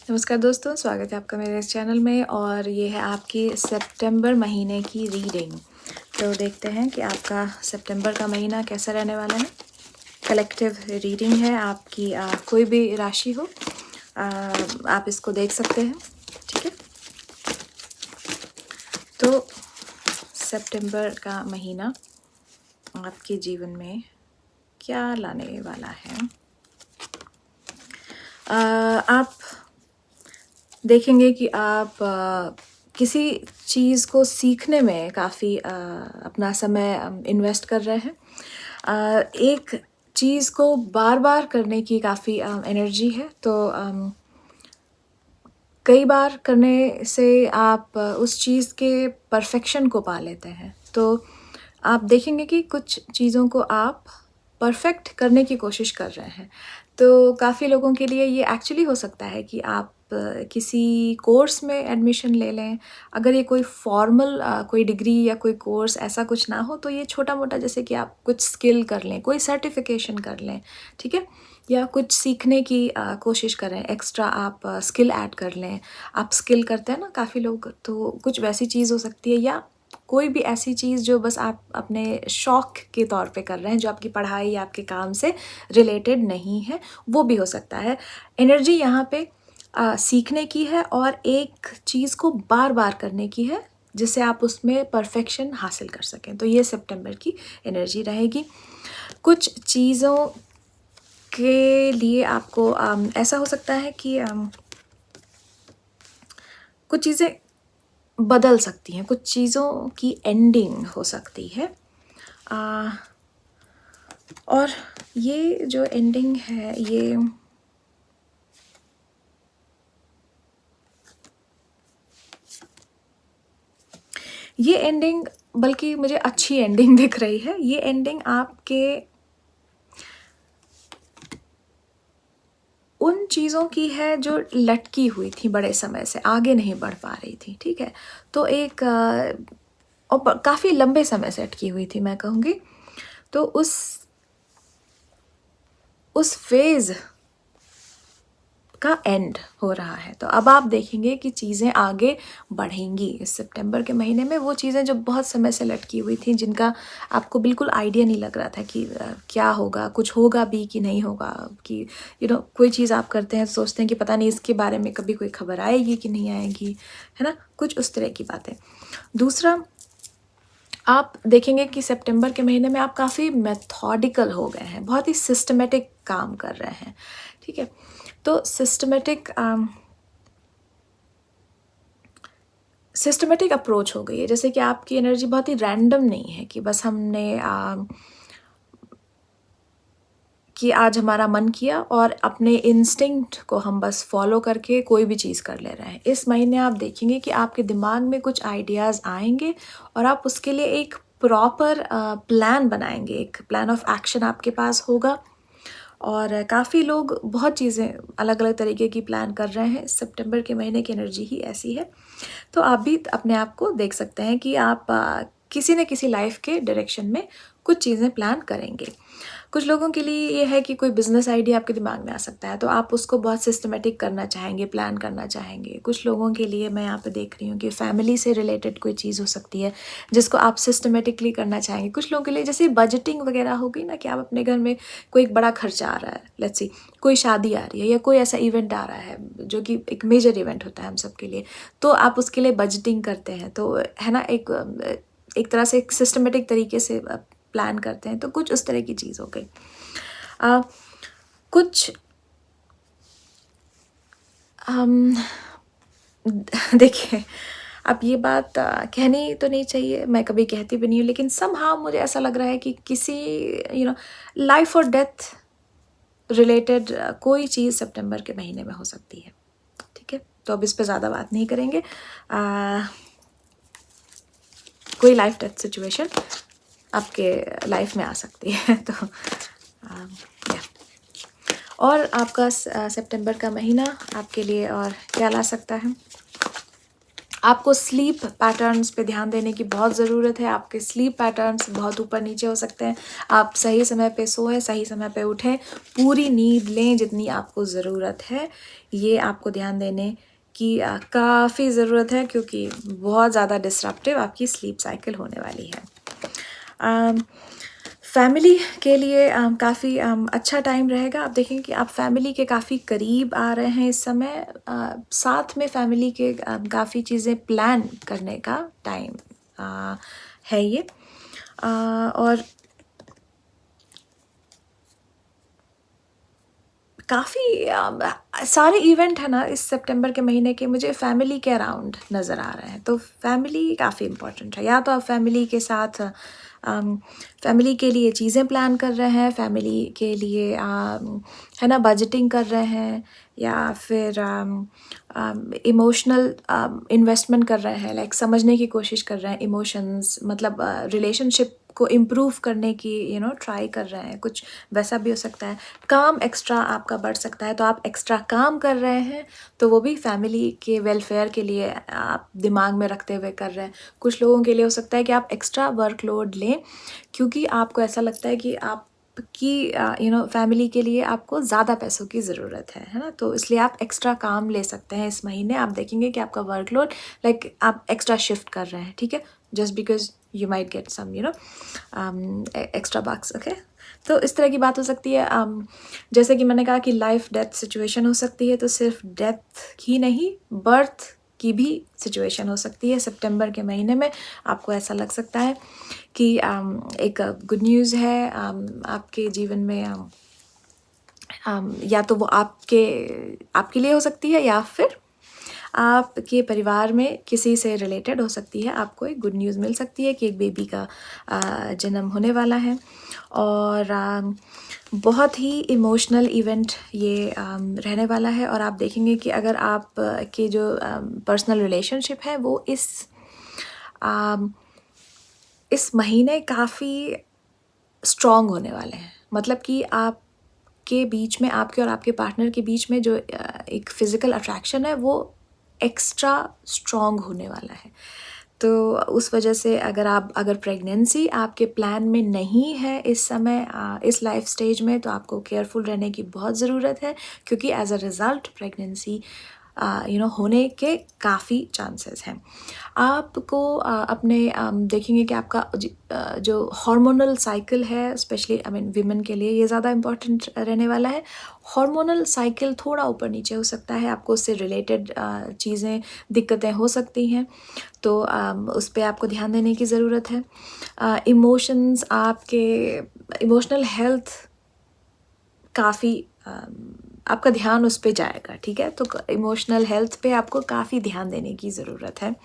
नमस्कार दोस्तों, स्वागत है आपका मेरे इस चैनल में और ये है आपकी सितंबर महीने की रीडिंग। तो देखते हैं कि आपका सितंबर का महीना कैसा रहने वाला है। कलेक्टिव रीडिंग है आपकी, कोई भी राशि हो आप इसको देख सकते हैं, ठीक है। तो सितंबर का महीना आपके जीवन में क्या लाने वाला है। आप देखेंगे कि आप किसी चीज़ को सीखने में काफ़ी अपना समय इन्वेस्ट कर रहे हैं। एक चीज़ को बार बार करने की काफ़ी एनर्जी है। तो कई बार करने से आप उस चीज़ के परफेक्शन को पा लेते हैं। तो आप देखेंगे कि कुछ चीज़ों को आप परफेक्ट करने की कोशिश कर रहे हैं। तो काफ़ी लोगों के लिए ये एक्चुअली हो सकता है कि आप किसी कोर्स में एडमिशन ले लें। अगर ये कोई फॉर्मल कोई डिग्री या कोई कोर्स ऐसा कुछ ना हो, तो ये छोटा मोटा जैसे कि आप कुछ स्किल कर लें, कोई सर्टिफिकेशन कर लें, ठीक है। या कुछ सीखने की कोशिश करें, एक्स्ट्रा आप स्किल ऐड कर लें। आप स्किल करते हैं ना काफ़ी लोग, तो कुछ वैसी चीज़ हो सकती है। या कोई भी ऐसी चीज़ जो बस आप अपने शौक के तौर पे कर रहे हैं, जो आपकी पढ़ाई या आपके काम से रिलेटेड नहीं है, वो भी हो सकता है। एनर्जी यहाँ पे सीखने की है और एक चीज़ को बार बार करने की है, जिससे आप उसमें परफेक्शन हासिल कर सकें। तो ये सितंबर की एनर्जी रहेगी। कुछ चीज़ों के लिए आपको ऐसा हो सकता है कि कुछ चीज़ें बदल सकती हैं, कुछ चीज़ों की एंडिंग हो सकती है। और ये जो एंडिंग है ये एंडिंग बल्कि मुझे अच्छी एंडिंग दिख रही है। ये एंडिंग आपके उन चीज़ों की है जो लटकी हुई थी, बड़े समय से आगे नहीं बढ़ पा रही थी, ठीक है। तो एक और काफ़ी लंबे समय से अटकी हुई थी, मैं कहूँगी। तो उस फेज़ का एंड हो रहा है। तो अब आप देखेंगे कि चीज़ें आगे बढ़ेंगी इस सितंबर के महीने में। वो चीज़ें जो बहुत समय से लटकी हुई थी, जिनका आपको बिल्कुल आइडिया नहीं लग रहा था कि क्या होगा, कुछ होगा भी कि नहीं होगा, कि कोई चीज़ आप करते हैं तो सोचते हैं कि पता नहीं इसके बारे में कभी कोई खबर आएगी कि नहीं आएगी, है ना, कुछ उस तरह की बातें। दूसरा, आप देखेंगे कि सितंबर के महीने में आप काफ़ी मेथोडिकल हो गए हैं, बहुत ही सिस्टमेटिक काम कर रहे हैं, ठीक है। तो सिस्टमेटिक अप्रोच हो गई है। जैसे कि आपकी एनर्जी बहुत ही रैंडम नहीं है कि बस हमने कि आज हमारा मन किया और अपने इंस्टिंक्ट को हम बस फॉलो करके कोई भी चीज़ कर ले रहे हैं। इस महीने आप देखेंगे कि आपके दिमाग में कुछ आइडियाज़ आएंगे और आप उसके लिए एक प्रॉपर प्लान बनाएंगे, एक प्लान ऑफ एक्शन आपके पास होगा। और काफ़ी लोग बहुत चीज़ें अलग अलग तरीके की प्लान कर रहे हैं। सितंबर के महीने की एनर्जी ही ऐसी है। तो आप भी अपने आप को देख सकते हैं कि आप किसी न किसी लाइफ के डायरेक्शन में कुछ चीज़ें प्लान करेंगे। कुछ लोगों के लिए ये है कि कोई बिजनेस आइडिया आपके दिमाग में आ सकता है, तो आप उसको बहुत सिस्टमेटिक करना चाहेंगे, प्लान करना चाहेंगे। कुछ लोगों के लिए मैं यहाँ पे देख रही हूँ कि फैमिली से रिलेटेड कोई चीज़ हो सकती है, जिसको आप सिस्टमेटिकली करना चाहेंगे। कुछ लोगों के लिए जैसे बजटिंग वगैरह हो गई ना, कि आप अपने घर में कोई एक बड़ा खर्चा आ रहा है, लेट्स सी कोई शादी आ रही है या कोई ऐसा इवेंट आ रहा है जो कि एक मेजर इवेंट होता है हम सब के लिए, तो आप उसके लिए बजटिंग करते हैं। तो है ना, एक तरह से एक सिस्टमेटिक तरीके से प्लान करते हैं। तो कुछ उस तरह की चीज़ हो गई। कुछ देखिए, अब ये बात कहनी तो नहीं चाहिए, मैं कभी कहती भी नहीं हूँ, लेकिन समहाउ मुझे ऐसा लग रहा है कि किसी लाइफ और डेथ रिलेटेड कोई चीज़ सितंबर के महीने में हो सकती है, ठीक है। तो अब इस पे ज़्यादा बात नहीं करेंगे। कोई लाइफ डेथ सिचुएशन आपके लाइफ में आ सकती है। तो या और आपका सितंबर का महीना आपके लिए और क्या ला सकता है। आपको स्लीप पैटर्न्स पे ध्यान देने की बहुत ज़रूरत है। आपके स्लीप पैटर्न्स बहुत ऊपर नीचे हो सकते हैं। आप सही समय पे सोएं, सही समय पे उठें, पूरी नींद लें जितनी आपको ज़रूरत है। ये आपको ध्यान देने की काफ़ी ज़रूरत है, क्योंकि बहुत ज़्यादा डिस्रप्टिव आपकी स्लीप साइकिल होने वाली है। फैमिली के लिए काफ़ी अच्छा टाइम रहेगा। आप देखेंगे कि आप फैमिली के काफ़ी करीब आ रहे हैं इस समय। साथ में फैमिली के काफ़ी चीज़ें प्लान करने का टाइम है ये। और काफ़ी सारे इवेंट है ना इस सितंबर के महीने के, मुझे फैमिली के अराउंड नज़र आ रहे हैं। तो फैमिली काफ़ी इम्पोर्टेंट है। या तो आप फैमिली के साथ फैमिली के लिए चीज़ें प्लान कर रहे हैं, फैमिली के लिए है ना बजटिंग कर रहे हैं, या फिर इमोशनल इन्वेस्टमेंट कर रहे हैं, लाइक समझने की कोशिश कर रहे हैं इमोशंस, मतलब रिलेशनशिप को इम्प्रूव करने की ट्राई कर रहे हैं, कुछ वैसा भी हो सकता है। काम एक्स्ट्रा आपका बढ़ सकता है, तो आप एक्स्ट्रा काम कर रहे हैं, तो वो भी फैमिली के वेलफेयर के लिए आप दिमाग में रखते हुए कर रहे हैं। कुछ लोगों के लिए हो सकता है कि आप एक्स्ट्रा वर्कलोड लें, क्योंकि आपको ऐसा लगता है कि आपकी फैमिली के लिए आपको ज़्यादा पैसों की ज़रूरत है ना, तो इसलिए आप एक्स्ट्रा काम ले सकते हैं इस महीने। आप देखेंगे कि आपका वर्कलोड, लाइक आप एक्स्ट्रा शिफ्ट कर रहे हैं, ठीक है, just because you might get some extra bucks, okay. तो इस तरह की बात हो सकती है। जैसे कि मैंने कहा कि लाइफ डेथ सिचुएशन हो सकती है, तो सिर्फ डेथ ही नहीं, बर्थ की भी सिचुएशन हो सकती है सितंबर के महीने में। आपको ऐसा लग सकता है कि एक गुड न्यूज़ है आपके जीवन में, या तो वो आपके लिए हो सकती है, या फिर आपके परिवार में किसी से रिलेटेड हो सकती है। आपको एक गुड न्यूज़ मिल सकती है कि एक बेबी का जन्म होने वाला है। और बहुत ही इमोशनल इवेंट ये रहने वाला है। और आप देखेंगे कि अगर आप के जो पर्सनल रिलेशनशिप है वो इस महीने काफ़ी स्ट्रॉन्ग होने वाले हैं। मतलब कि आपके बीच में, आपके और आपके पार्टनर के बीच में जो एक फ़िज़िकल अट्रैक्शन है वो एक्स्ट्रा स्ट्रॉन्ग होने वाला है। तो उस वजह से अगर प्रेगनेंसी आपके प्लान में नहीं है इस समय, इस लाइफ स्टेज में, तो आपको केयरफुल रहने की बहुत ज़रूरत है, क्योंकि एज अ रिज़ल्ट प्रेगनेंसी होने के काफ़ी चांसेस हैं। आपको अपने देखेंगे कि आपका जो हार्मोनल साइकिल है, स्पेशली विमेन के लिए ये ज़्यादा इम्पॉर्टेंट रहने वाला है। हार्मोनल साइकिल थोड़ा ऊपर नीचे हो सकता है, आपको उससे रिलेटेड चीज़ें, दिक्कतें हो सकती हैं, तो उस पे आपको ध्यान देने की ज़रूरत है। इमोशंस, आपके इमोशनल हेल्थ काफ़ी आपका ध्यान उस पे जाएगा, ठीक है। तो इमोशनल हेल्थ पे आपको काफ़ी ध्यान देने की ज़रूरत है।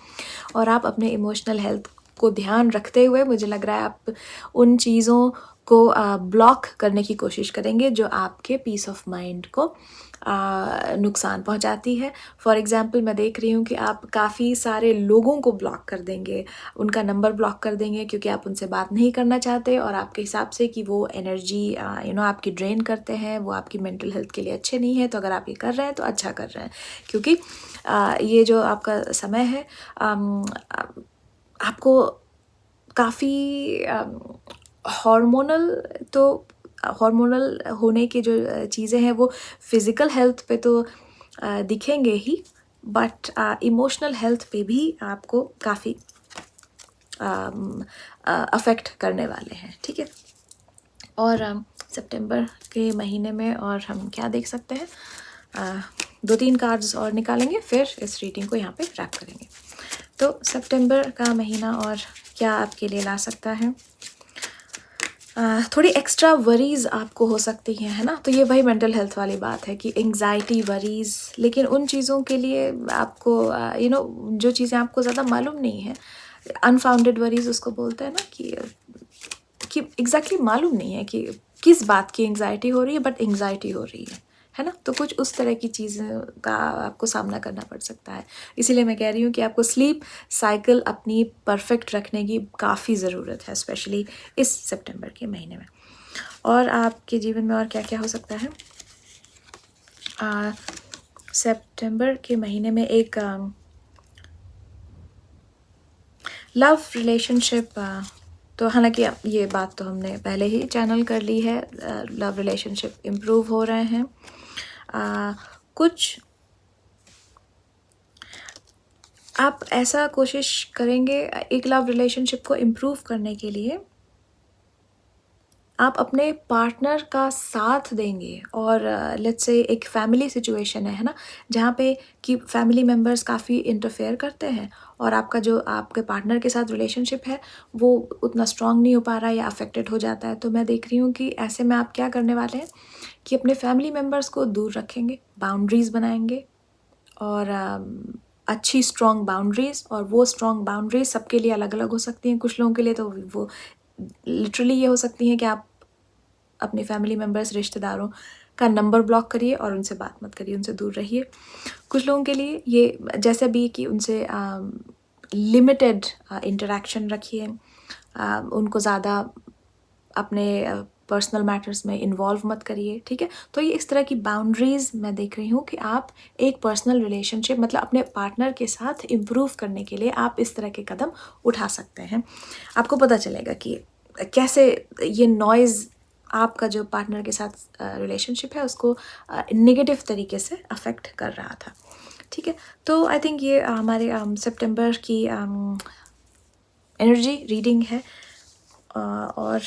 और आप अपने इमोशनल हेल्थ को ध्यान रखते हुए, मुझे लग रहा है आप उन चीज़ों को ब्लॉक करने की कोशिश करेंगे जो आपके पीस ऑफ माइंड को नुकसान पहुंचाती है। फॉर एग्ज़ाम्पल, मैं देख रही हूँ कि आप काफ़ी सारे लोगों को ब्लॉक कर देंगे, उनका नंबर ब्लॉक कर देंगे, क्योंकि आप उनसे बात नहीं करना चाहते, और आपके हिसाब से कि वो एनर्जी आपकी ड्रेन करते हैं, वो आपकी मेंटल हेल्थ के लिए अच्छे नहीं है। तो अगर आप ये कर रहे हैं तो अच्छा कर रहे हैं, क्योंकि ये जो आपका समय है, आपको काफ़ी हार्मोनल होने की जो चीज़ें हैं वो फिज़िकल हेल्थ पे तो दिखेंगे ही, बट इमोशनल हेल्थ पे भी आपको काफ़ी अफेक्ट करने वाले हैं, ठीक है। और सितंबर के महीने में और हम क्या देख सकते हैं, 2-3 कार्ड्स और निकालेंगे, फिर इस रीडिंग को यहाँ पे रैप करेंगे। तो सितंबर का महीना और क्या आपके लिए ला सकता है। थोड़ी एक्स्ट्रा वरीज़ आपको हो सकती हैं, है ना। तो ये वही मेंटल हेल्थ वाली बात है कि एंग्जाइटी, वरीज़, लेकिन उन चीज़ों के लिए आपको जो चीज़ें आपको ज़्यादा मालूम नहीं है, अनफाउंडेड वरीज़ उसको बोलते हैं ना, कि एग्जैक्टली मालूम नहीं है कि किस बात की एंग्जाइटी हो रही है, बट एंग्जाइटी हो रही है ना। तो कुछ उस तरह की चीज़ें का आपको सामना करना पड़ सकता है। इसीलिए मैं कह रही हूँ कि आपको स्लीप साइकिल अपनी परफेक्ट रखने की काफ़ी ज़रूरत है, स्पेशली इस सितंबर के महीने में। और आपके जीवन में और क्या क्या हो सकता है। सितंबर के महीने में एक लव रिलेशनशिप, तो हालांकि ये बात तो हमने पहले ही चैनल कर ली है। लव रिलेशनशिप इम्प्रूव हो रहे हैं। कुछ आप ऐसा कोशिश करेंगे एक लव रिलेशनशिप को इम्प्रूव करने के लिए, आप अपने पार्टनर का साथ देंगे। और लेट्स से एक फैमिली सिचुएशन है ना, जहाँ पे कि फैमिली मेम्बर्स काफ़ी इंटरफेयर करते हैं और आपका जो आपके पार्टनर के साथ रिलेशनशिप है वो उतना स्ट्रांग नहीं हो पा रहा या अफेक्टेड हो जाता है। तो मैं देख रही हूँ कि ऐसे में आप क्या करने वाले हैं कि अपने फैमिली मेम्बर्स को दूर रखेंगे, बाउंड्रीज़ बनाएंगे और अच्छी स्ट्रॉन्ग बाउंड्रीज़। और वो स्ट्रॉन्ग बाउंड्रीज़ सबके लिए अलग अलग हो सकती हैं। कुछ लोगों के लिए तो वो लिटरली ये हो सकती हैं कि आप अपने फैमिली मेम्बर्स, रिश्तेदारों का नंबर ब्लॉक करिए और उनसे बात मत करिए, उनसे दूर रहिए। कुछ लोगों के लिए ये जैसे भी कि उनसे लिमिटेड इंटरेक्शन रखिए, उनको ज़्यादा अपने पर्सनल मैटर्स में इन्वॉल्व मत करिए, ठीक है। तो ये इस तरह की बाउंड्रीज़ मैं देख रही हूँ कि आप एक पर्सनल रिलेशनशिप मतलब अपने पार्टनर के साथ इम्प्रूव करने के लिए आप इस तरह के कदम उठा सकते हैं। आपको पता चलेगा कि कैसे ये नॉइज़ आपका जो पार्टनर के साथ रिलेशनशिप है उसको नेगेटिव तरीके से अफेक्ट कर रहा था, ठीक है। तो आई थिंक ये हमारे सितंबर की एनर्जी रीडिंग है। और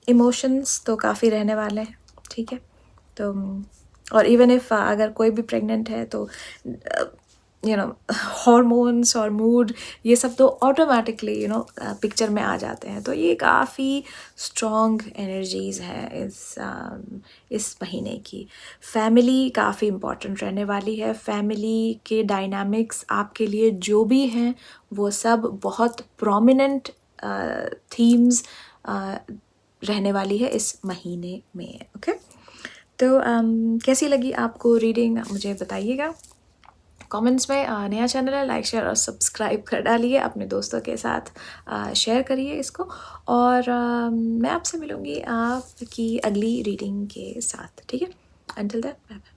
इमोशंस तो काफ़ी रहने वाले हैं, ठीक है। तो और इवन इफ़ अगर कोई भी प्रेग्नेंट है तो हार्मोन्स और मूड ये सब तो ऑटोमेटिकली पिक्चर में आ जाते हैं। तो ये काफ़ी स्ट्रॉन्ग एनर्जीज़ है इस महीने की। फैमिली काफ़ी इम्पॉर्टेंट रहने वाली है। फैमिली के डायनामिक्स आपके लिए जो भी हैं वो सब बहुत प्रोमिनेंट थीम्स रहने वाली है इस महीने में, ओके। तो कैसी लगी आपको रीडिंग मुझे बताइएगा कमेंट्स में। नया चैनल है, लाइक शेयर और सब्सक्राइब कर डालिए, अपने दोस्तों के साथ शेयर करिए इसको। और मैं आपसे मिलूँगी आपकी अगली रीडिंग के साथ, ठीक है। Until that, bye bye.